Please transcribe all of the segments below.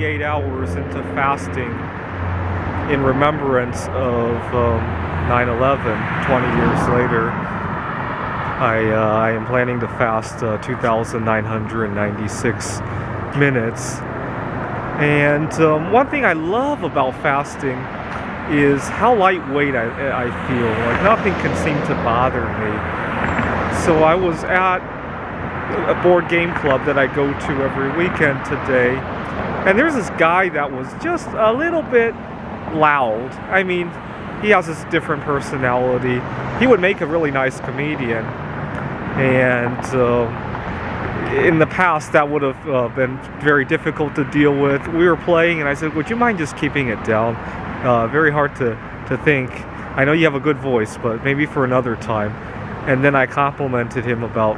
48 hours into fasting in remembrance of 9/11, 20 years later. I am planning to fast 2,996 minutes. And one thing I love about fasting is how lightweight I feel. Like nothing can seem to bother me. So I was at a board game club that I go to every weekend today, and there's this guy that was just a little bit loud. I mean, he has this different personality. He would make a really nice comedian, and in the past that would have been very difficult to deal with. We were playing and I said, would you mind just keeping it down? Very hard to think. I know you have a good voice, but maybe for another time. And then I complimented him about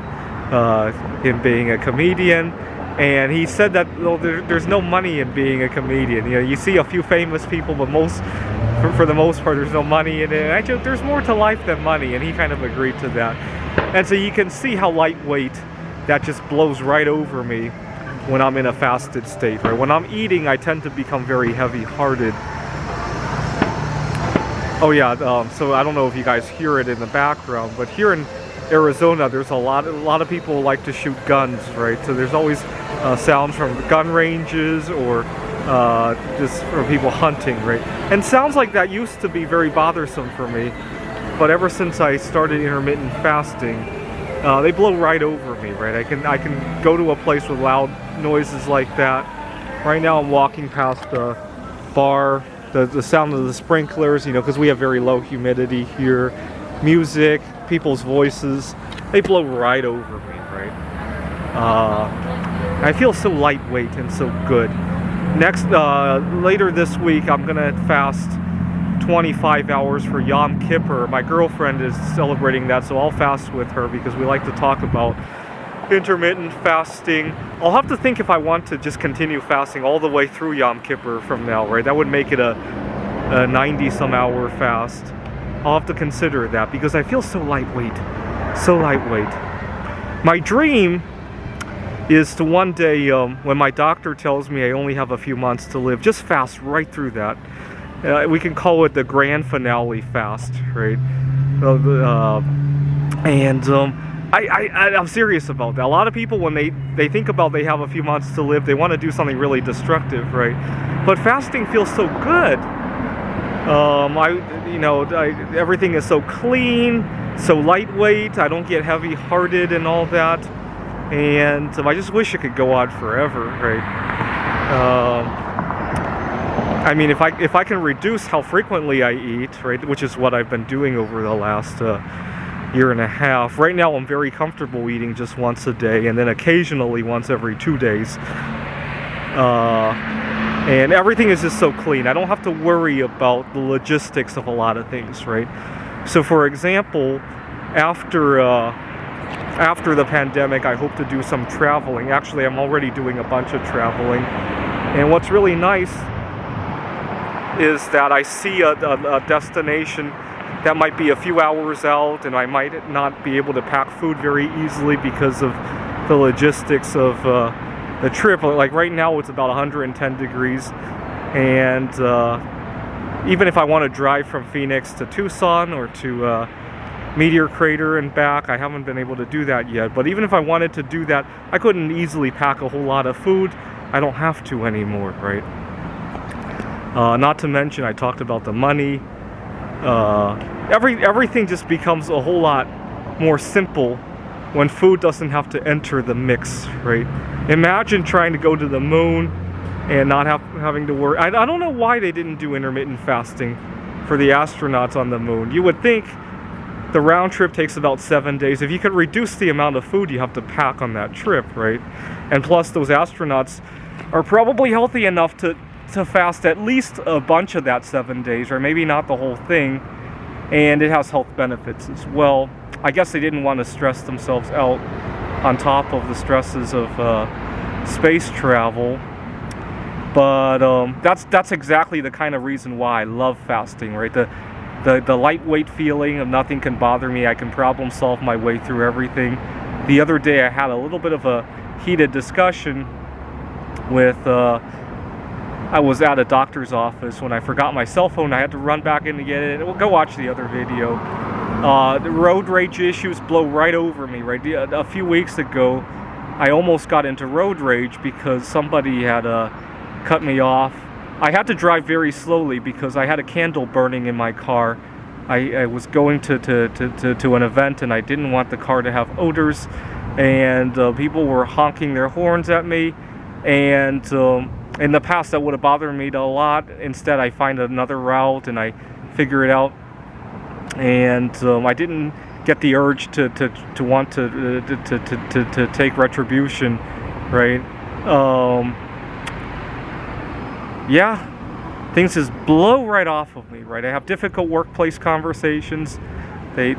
him being a comedian, and he said that there's no money in being a comedian. You know, you see a few famous people, but for the most part, there's no money in it. Actually, there's more to life than money, and he kind of agreed to that. And so you can see how lightweight that just blows right over me when I'm in a fasted state. Right? When I'm eating, I tend to become very heavy-hearted. Oh yeah, so I don't know if you guys hear it in the background, but here in Arizona, there's a lot of people like to shoot guns, right? So there's always sounds from gun ranges or just from people hunting, right? And sounds like that used to be very bothersome for me, but ever since I started intermittent fasting, they blow right over me, right? I can go to a place with loud noises like that. Right now I'm walking past a bar, the sound of the sprinklers, you know, because we have very low humidity here. Music, people's voices, they blow right over me, right? I feel so lightweight and so good. Later this week, I'm gonna fast 25 hours for Yom Kippur. My girlfriend is celebrating that, so I'll fast with her because we like to talk about intermittent fasting. I'll have to think if I want to just continue fasting all the way through Yom Kippur from now, right? That would make it a 90-some hour fast. I'll have to consider that because I feel so lightweight. So lightweight. My dream is to one day, when my doctor tells me I only have a few months to live, just fast right through that. We can call it the grand finale fast, right? I'm serious about that. A lot of people, when they think about they have a few months to live, they want to do something really destructive, right? But fasting feels so good. Everything is so clean, so lightweight. I don't get heavy-hearted and all that, and I just wish it could go on forever, right? I mean, if I can reduce how frequently I eat, right, which is what I've been doing over the last year and a half. Right now, I'm very comfortable eating just once a day, and then occasionally once every 2 days. And everything is just so clean. I don't have to worry about the logistics of a lot of things, right? So, for example, after the pandemic, I hope to do some traveling. Actually, I'm already doing a bunch of traveling. And what's really nice is that I see a destination that might be a few hours out, and I might not be able to pack food very easily because of the logistics of the trip. Like right now it's about 110 degrees, and even if I want to drive from Phoenix to Tucson or to Meteor Crater and back, I haven't been able to do that yet. But even if I wanted to do that, I couldn't easily pack a whole lot of food. I don't have to anymore, right? Not to mention, I talked about the money. Everything just becomes a whole lot more simple when food doesn't have to enter the mix, right? Imagine trying to go to the moon and not having to worry. I don't know why they didn't do intermittent fasting for the astronauts on the moon. You would think the round trip takes about 7 days. If you could reduce the amount of food you have to pack on that trip, right? And plus, those astronauts are probably healthy enough to fast at least a bunch of that 7 days, or maybe not the whole thing, and it has health benefits as well. I guess they didn't want to stress themselves out on top of the stresses of space travel, but that's exactly the kind of reason why I love fasting, right? The lightweight feeling of nothing can bother me. I can problem solve my way through everything. The other day I had a little bit of a heated discussion with I was at a doctor's office when I forgot my cell phone. I had to run back in to get it. We'll go watch the other video. The road rage issues blow right over me, right? A few weeks ago, I almost got into road rage because somebody had cut me off. I had to drive very slowly because I had a candle burning in my car. I was going to an event and I didn't want the car to have odors, and people were honking their horns at me, and in the past that would have bothered me a lot. Instead, I find another route and I figure it out, and I didn't get the urge to want to take retribution, right? Yeah, things just blow right off of me, right? I have difficult workplace conversations. I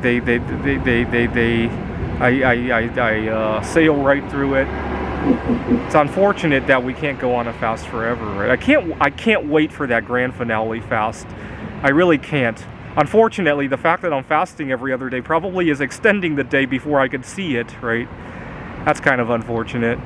sail right through it. It's unfortunate that we can't go on a fast forever, right? I can't wait for that grand finale fast. I really can't. Unfortunately, the fact that I'm fasting every other day probably is extending the day before I can see it, right? That's kind of unfortunate.